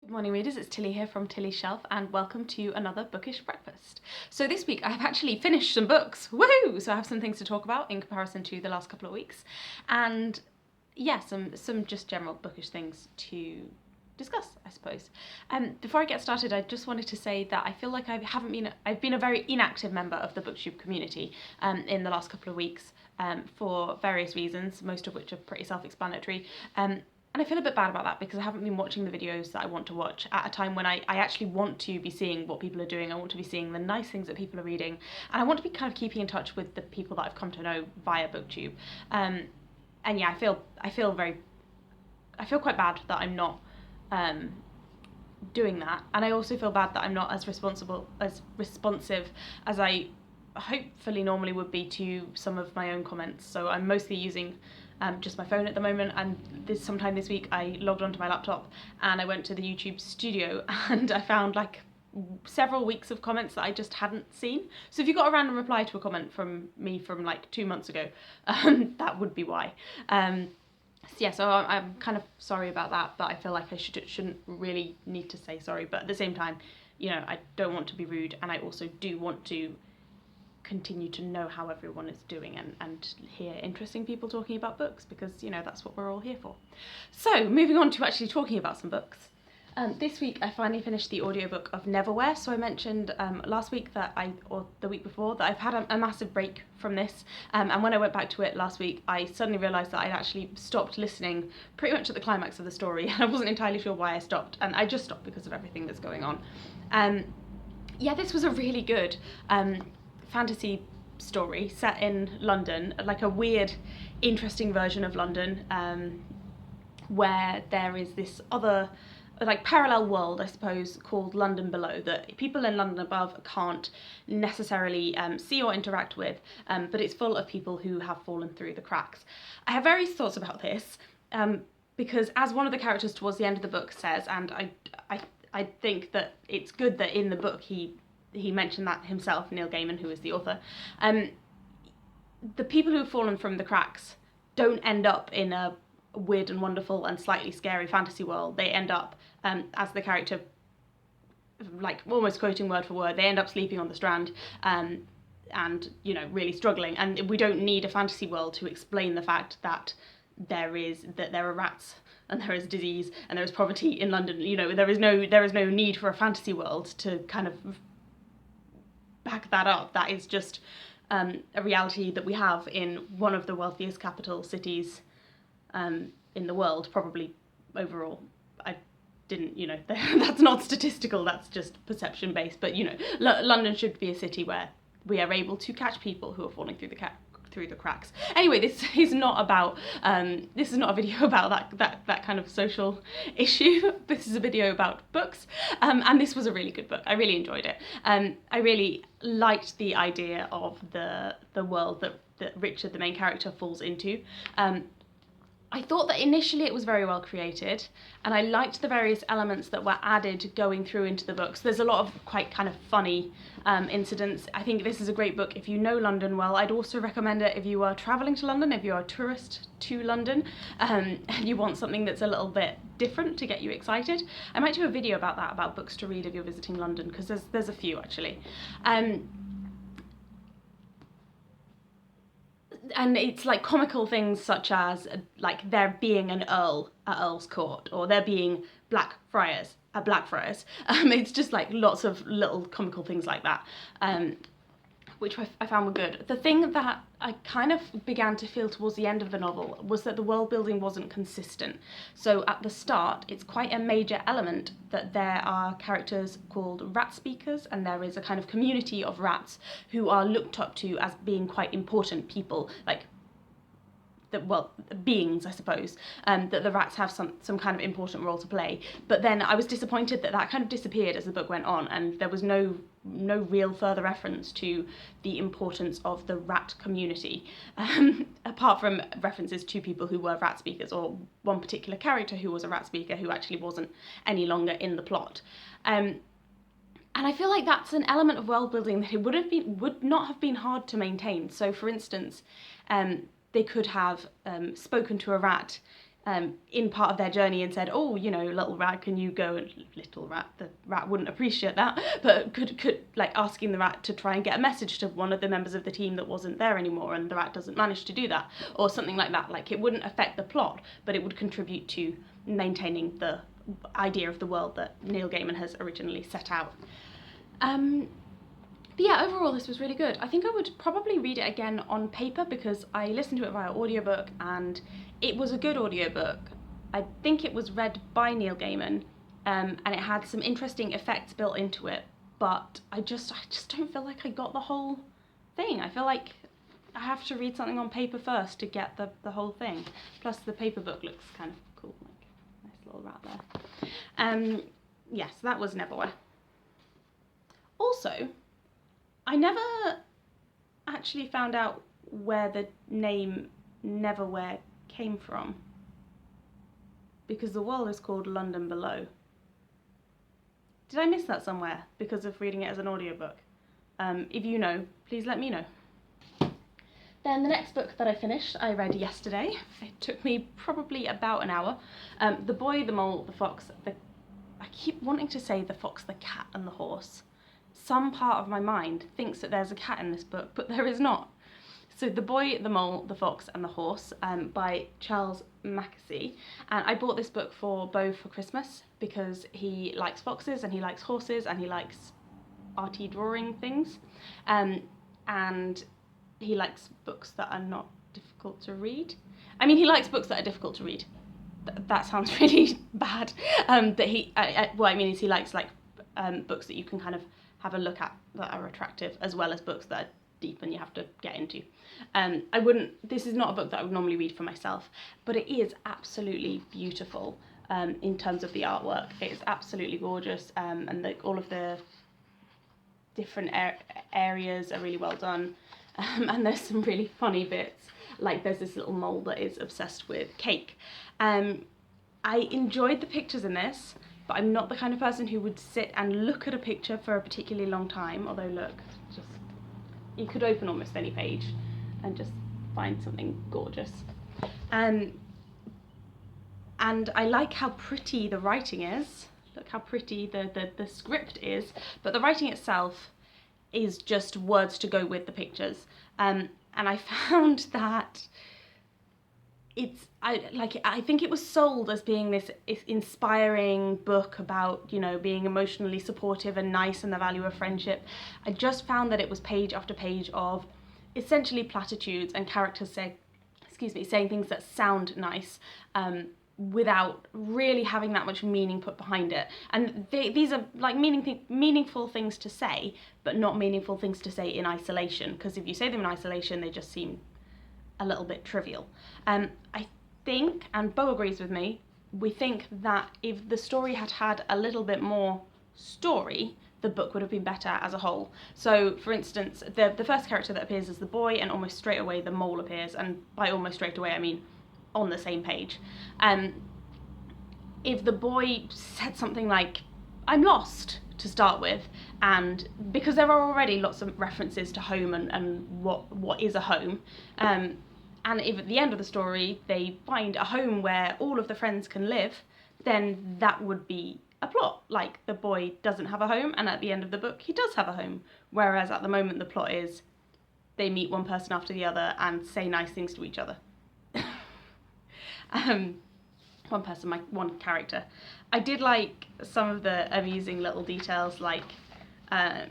Good morning readers, it's Tilly here from Tilly's Shelf and welcome to another bookish breakfast. So this week I've actually finished some books, woohoo! So I have some things to talk about in comparison to the last couple of weeks and yeah, some just general bookish things to discuss, I suppose. Before I get started, I just wanted to say that I feel like I've been a very inactive member of the booktube community in the last couple of weeks for various reasons, most of which are pretty self-explanatory. And I feel a bit bad about that because I haven't been watching the videos that I want to watch at a time when I actually want to be seeing what people are doing. I want to be seeing the nice things that people are reading, and I want to be kind of keeping in touch with the people that I've come to know via booktube. And yeah, I feel quite bad that I'm not doing that, and I also feel bad that I'm not as responsive as I hopefully normally would be to some of my own comments. So I'm mostly using just my phone at the moment, and sometime this week I logged onto my laptop and I went to the YouTube studio and I found like several weeks of comments that I just hadn't seen. So if you got a random reply to a comment from me from like 2 months ago, that would be why. So yeah, so I'm kind of sorry about that, but I feel like I shouldn't really need to say sorry, but at the same time, you know, I don't want to be rude, and I also do want to continue to know how everyone is doing and hear interesting people talking about books, because, you know, that's what we're all here for. So moving on to actually talking about some books. This week I finally finished the audiobook of Neverwhere. So I mentioned last week or the week before, that I've had a massive break from this, and when I went back to it last week I suddenly realised that I'd actually stopped listening pretty much at the climax of the story, and I wasn't entirely sure why I stopped, and I just stopped because of everything that's going on. Yeah, this was a really good fantasy story set in London, like a weird, interesting version of London, where there is this other, like, parallel world, I suppose, called London Below, that people in London Above can't necessarily see or interact with, but it's full of people who have fallen through the cracks. I have various thoughts about this, because as one of the characters towards the end of the book says, and I think that it's good that in the book he mentioned that himself, Neil Gaimon, who is the author, the people who have fallen from the cracks don't end up in a weird and wonderful and slightly scary fantasy world. They end up, as the character, like almost quoting word for word, they end up sleeping on the Strand, and, you know, really struggling. And we don't need a fantasy world to explain the fact that there are rats and there is disease and there is poverty in London. You know, there is no need for a fantasy world to kind of back that up. That is just a reality that we have in one of the wealthiest capital cities in the world, probably overall. I didn't, you know, that's not statistical, that's just perception based, but, you know, London should be a city where we are able to catch people who are falling through the cracks. Anyway, this is not about this is not a video about that kind of social issue. This is a video about books, and this was a really good book. I really enjoyed it. I really liked the idea of the world that Richard, the main character, falls into. I thought that initially it was very well created, and I liked the various elements that were added going through into the books. There's a lot of quite kind of funny incidents. I think this is a great book if you know London well. I'd also recommend it if you are travelling to London, if you're a tourist to London, and you want something that's a little bit different to get you excited. I might do a video about that, about books to read if you're visiting London, because there's a few actually. And it's like comical things such as like there being an earl at Earl's Court, or there being black friars at Blackfriars. It's just like lots of little comical things like that, which I found were good. The thing that I kind of began to feel towards the end of the novel was that the world building wasn't consistent. So at the start, it's quite a major element that there are characters called rat speakers, and there is a kind of community of rats who are looked up to as being quite important people, like beings, I suppose, that the rats have some kind of important role to play. But then I was disappointed that kind of disappeared as the book went on, and there was no real further reference to the importance of the rat community, apart from references to people who were rat speakers, or one particular character who was a rat speaker who actually wasn't any longer in the plot. And I feel like that's an element of world building that it would not have been hard to maintain. So for instance, they could have spoken to a rat in part of their journey and said, oh, you know, little rat, can you go? And little rat, the rat wouldn't appreciate that, but could like asking the rat to try and get a message to one of the members of the team that wasn't there anymore, and the rat doesn't manage to do that, or something like that. Like, it wouldn't affect the plot, but it would contribute to maintaining the idea of the world that Neil Gaiman has originally set out. But yeah, overall this was really good. I think I would probably read it again on paper because I listened to it via audiobook and it was a good audiobook. I think it was read by Neil Gaiman, and it had some interesting effects built into it, but I just don't feel like I got the whole thing. I feel like I have to read something on paper first to get the whole thing. Plus the paper book looks kind of cool, like nice little rat there. Yes, that was Neverwhere. Also, I never actually found out where the name Neverwhere came from, because the world is called London Below. Did I miss that somewhere because of reading it as an audiobook? If you know, please let me know. Then the next book that I finished, I read yesterday. It took me probably about an hour. The Boy, the Mole, the Fox, I keep wanting to say the fox, the cat and the horse. Some part of my mind thinks that there's a cat in this book, but there is not. So The Boy, the Mole, the Fox and the Horse by Charles Mackesy. And I bought this book for Beau for Christmas because he likes foxes and he likes horses and he likes arty drawing things. And he likes books that are not difficult to read. I mean, he likes books that are difficult to read. That sounds really bad. But what I mean is he likes like books that you can kind of have a look at that are attractive, as well as books that are deep and you have to get into. This is not a book that I would normally read for myself, but it is absolutely beautiful in terms of the artwork. It is absolutely gorgeous, and all of the different areas are really well done. And there's some really funny bits, like there's this little mole that is obsessed with cake. I enjoyed the pictures in this, but I'm not the kind of person who would sit and look at a picture for a particularly long time, although look, you could open almost any page and just find something gorgeous. And I like how pretty the writing is. Look how pretty the script is, but the writing itself is just words to go with the pictures. And I found that I think it was sold as being this inspiring book about, you know, being emotionally supportive and nice and the value of friendship. I just found that it was page after page of essentially platitudes and characters saying things that sound nice, without really having that much meaning put behind it. And these are like meaningful things to say, but not meaningful things to say in isolation, because if you say them in isolation, they just seem a little bit trivial. I think, and Beau agrees with me, we think that if the story had had a little bit more story, the book would have been better as a whole. So, for instance, the first character that appears is the boy, and almost straight away the mole appears, and by almost straight away I mean on the same page. If the boy said something like, "I'm lost," to start with, and because there are already lots of references to home and what is a home, and if at the end of the story they find a home where all of the friends can live, then that would be a plot. Like, the boy doesn't have a home, and at the end of the book he does have a home, whereas at the moment the plot is they meet one person after the other and say nice things to each other. One character. I did like some of the amusing little details, like I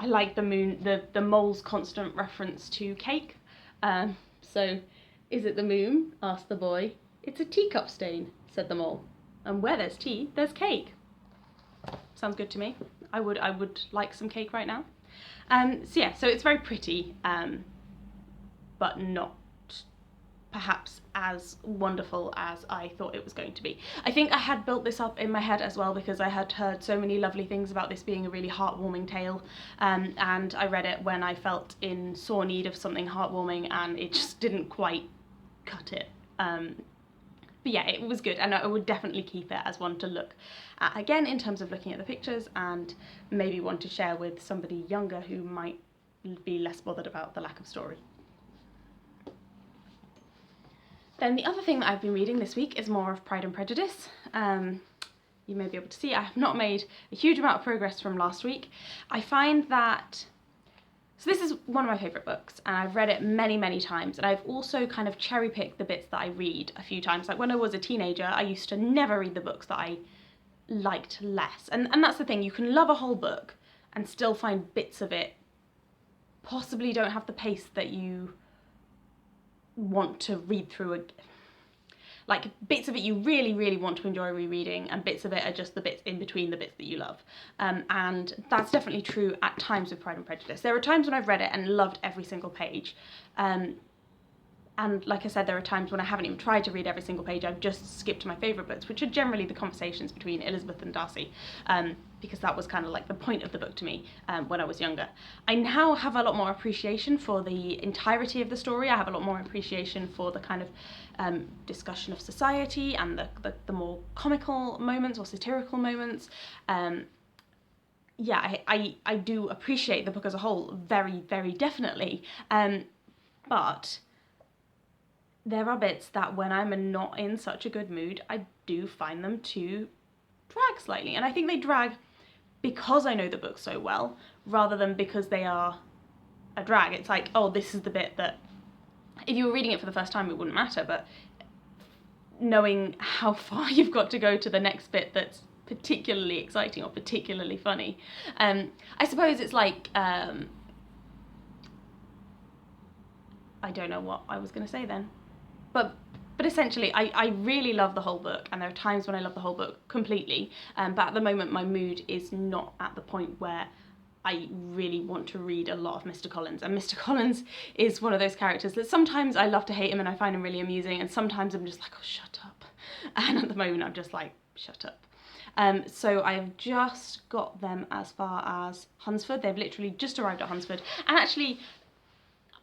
like the mole's constant reference to cake. So, "Is it the moon?" asked the boy. "It's a teacup stain," said the mole. "And where there's tea, there's cake." Sounds good to me. I would like some cake right now. So it's very pretty, but not perhaps as wonderful as I thought it was going to be. I think I had built this up in my head as well because I had heard so many lovely things about this being a really heartwarming tale, and I read it when I felt in sore need of something heartwarming, and it just didn't quite cut it. But yeah, it was good, and I would definitely keep it as one to look at again in terms of looking at the pictures, and maybe one to share with somebody younger who might be less bothered about the lack of story. Then the other thing that I've been reading this week is more of Pride and Prejudice. You may be able to see I have not made a huge amount of progress from last week. I find that, so this is one of my favourite books, and I've read it many, many times, and I've also kind of cherry-picked the bits that I read a few times. Like when I was a teenager, I used to never read the books that I liked less. And that's the thing, you can love a whole book and still find bits of it possibly don't have the pace that you want to read through. Like bits of it you really, really want to enjoy rereading, and bits of it are just the bits in between the bits that you love. And that's definitely true at times with Pride and Prejudice. There are times when I've read it and loved every single page. And like I said, there are times when I haven't even tried to read every single page. I've just skipped to my favourite bits, which are generally the conversations between Elizabeth and Darcy, because that was kind of like the point of the book to me when I was younger. I now have a lot more appreciation for the entirety of the story. I have a lot more appreciation for the kind of discussion of society and the more comical moments or satirical moments. Yeah, I do appreciate the book as a whole, very, very definitely. But there are bits that when I'm not in such a good mood, I do find them to drag slightly. And I think they drag because I know the book so well, rather than because they are a drag. It's like, oh, this is the bit that, if you were reading it for the first time, it wouldn't matter, but knowing how far you've got to go to the next bit that's particularly exciting or particularly funny. I suppose it's like, I don't know what I was going to say then. But essentially, I really love the whole book, and there are times when I love the whole book completely, but at the moment my mood is not at the point where I really want to read a lot of Mr. Collins. And Mr. Collins is one of those characters that sometimes I love to hate him and I find him really amusing, and sometimes I'm just like, oh, shut up. And at the moment I'm just like, shut up. So I have just got them as far as Hunsford. They've literally just arrived at Hunsford, and actually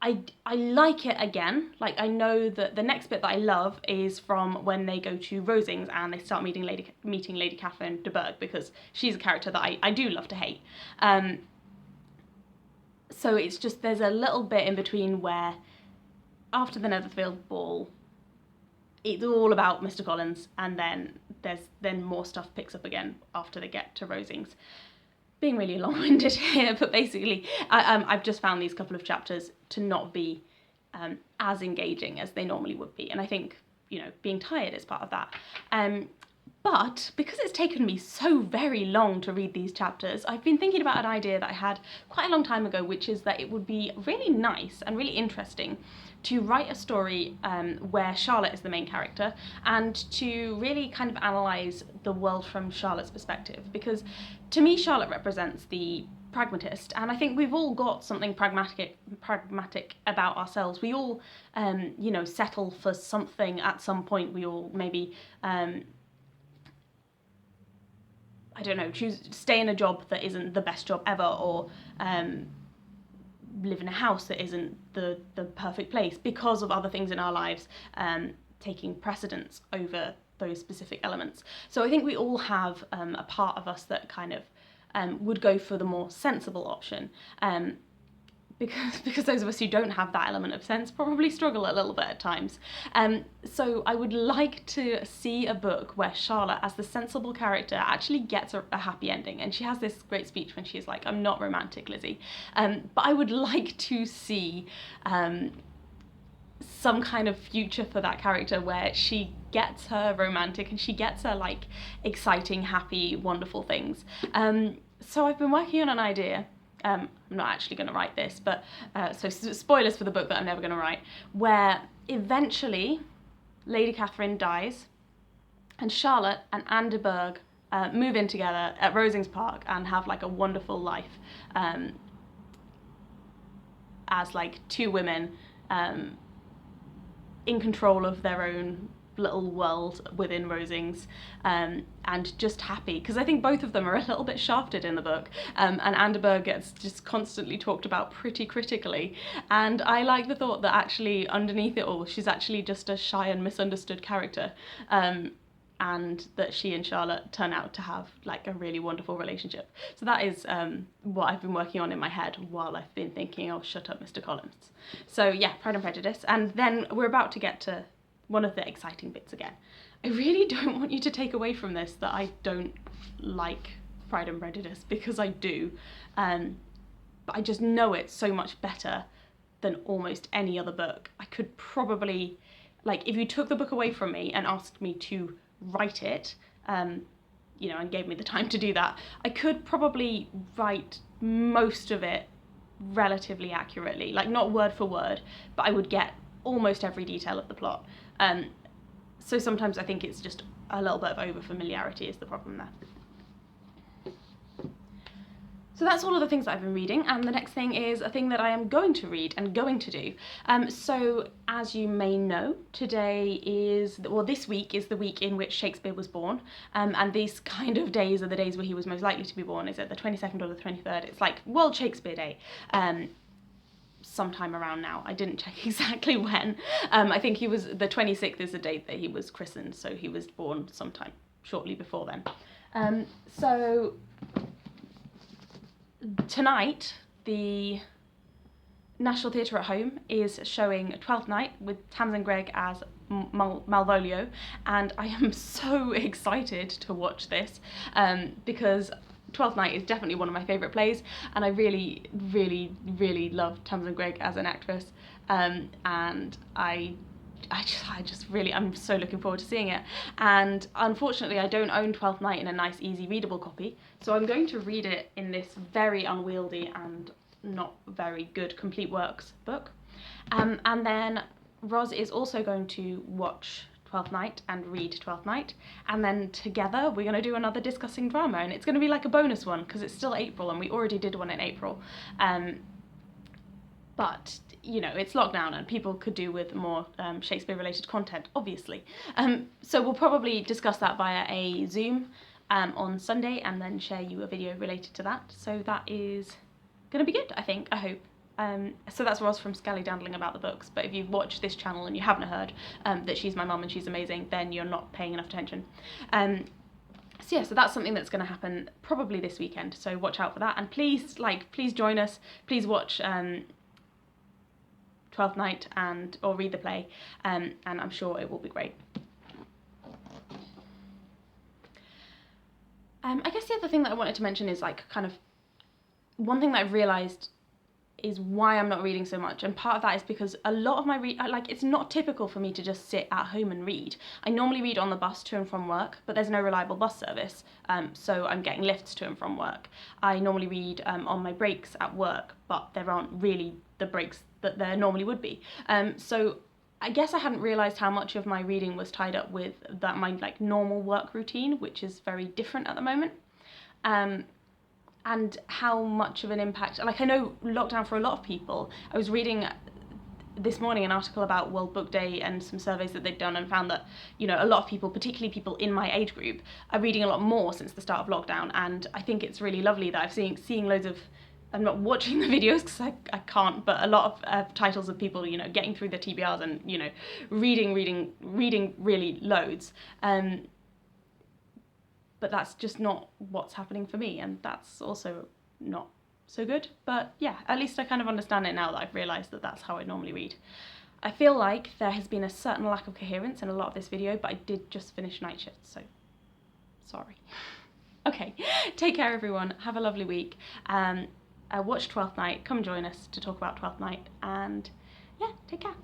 I like it again. Like, I know that the next bit that I love is from when they go to Rosings and they start meeting Lady Catherine de Bourgh, because she's a character that I do love to hate. So it's just, there's a little bit in between where after the Netherfield ball, it's all about Mr. Collins, and then more stuff picks up again after they get to Rosings. Being really long-winded here, but basically I've just found these couple of chapters to not be as engaging as they normally would be, and I think, you know, being tired is part of that. But because it's taken me so very long to read these chapters, I've been thinking about an idea that I had quite a long time ago, which is that it would be really nice and really interesting to write a story where Charlotte is the main character, and to really kind of analyse the world from Charlotte's perspective, because to me Charlotte represents the pragmatist, and I think we've all got something pragmatic about ourselves. We all you know, settle for something at some point. We all maybe I don't know, stay in a job that isn't the best job ever, or live in a house that isn't the perfect place because of other things in our lives taking precedence over those specific elements. So I think we all have a part of us that kind of would go for the more sensible option, because those of us who don't have that element of sense probably struggle a little bit at times. So I would like to see a book where Charlotte, as the sensible character, actually gets a happy ending. And she has this great speech when she's like, I'm not romantic, Lizzie. But I would like to see some kind of future for that character where she gets her romantic and she gets her like exciting, happy, wonderful things. So I've been working on an idea. I'm not actually going to write this, but so spoilers for the book that I'm never going to write, where eventually Lady Catherine dies and Charlotte and Anne de Bourgh move in together at Rosings Park and have like a wonderful life as like two women in control of their own little world within Rosings, and just happy, because I think both of them are a little bit shafted in the book, and Anne de Bourgh gets just constantly talked about pretty critically, and I like the thought that actually underneath it all she's actually just a shy and misunderstood character, and that she and Charlotte turn out to have like a really wonderful relationship. So that is what I've been working on in my head while I've been thinking, oh, shut up, Mr. Collins. So yeah, Pride and Prejudice, and then we're about to get to one of the exciting bits again. I really don't want you to take away from this that I don't like Pride and Prejudice, because I do, but I just know it so much better than almost any other book. I could probably, like, if you took the book away from me and asked me to write it, you know, and gave me the time to do that, I could probably write most of it relatively accurately, like not word for word, but I would get almost every detail of the plot. So sometimes I think it's just a little bit of over familiarity is the problem there. So that's all of the things that I've been reading, and the next thing is a thing that I am going to read and going to do. So as you may know, today is, well, this week is the week in which Shakespeare was born, and these kind of days are the days where he was most likely to be born. Is it the 22nd or the 23rd? It's like World Shakespeare Day. Sometime around now. I didn't check exactly when. I think he was, the 26th is the date that he was christened, so he was born sometime shortly before then. So tonight, the National Theatre at Home is showing Twelfth Night with Tamsin Greig as Malvolio, and I am so excited to watch this because Twelfth Night is definitely one of my favourite plays, and I really, really, really love Tamsin Greig as an actress, and I'm so looking forward to seeing it. And unfortunately, I don't own Twelfth Night in a nice, easy, readable copy, so I'm going to read it in this very unwieldy and not very good complete works book. And then Roz is also going to watch Twelfth Night and read Twelfth Night, and then together we're going to do another discussing drama, and it's going to be like a bonus one because it's still April and we already did one in April, but you know, it's lockdown and people could do with more Shakespeare related content, obviously, so we'll probably discuss that via a Zoom on Sunday and then share you a video related to that, so that is going to be good, I think, I hope. So that's Roz from Scally Dandling About the Books, but if you've watched this channel and you haven't heard that she's my mum and she's amazing, then you're not paying enough attention. So yeah, so that's something that's going to happen probably this weekend, so watch out for that, and please join us, please watch Twelfth Night or read the play, and I'm sure it will be great. I guess the other thing that I wanted to mention is like kind of one thing that I've realised is why I'm not reading so much, and part of that is because a lot of my it's not typical for me to just sit at home and read. I normally read on the bus to and from work, but there's no reliable bus service, so I'm getting lifts to and from work. I normally read on my breaks at work, but there aren't really the breaks that there normally would be. So I guess I hadn't realised how much of my reading was tied up with my like normal work routine, which is very different at the moment. And how much of an impact, like I know lockdown for a lot of people. I was reading this morning an article about World Book Day and some surveys that they'd done, and found that, you know, a lot of people, particularly people in my age group, are reading a lot more since the start of lockdown, and I think it's really lovely that I'm seeing loads of, I'm not watching the videos because I can't, but a lot of titles of people, you know, getting through the TBRs and, you know, reading really loads. But that's just not what's happening for me, and that's also not so good. But yeah, at least I kind of understand it now that I've realised that that's how I normally read. I feel like there has been a certain lack of coherence in a lot of this video, but I did just finish night shift, so sorry. Okay, take care everyone, have a lovely week. Watch Twelfth Night, come join us to talk about Twelfth Night, and yeah, take care.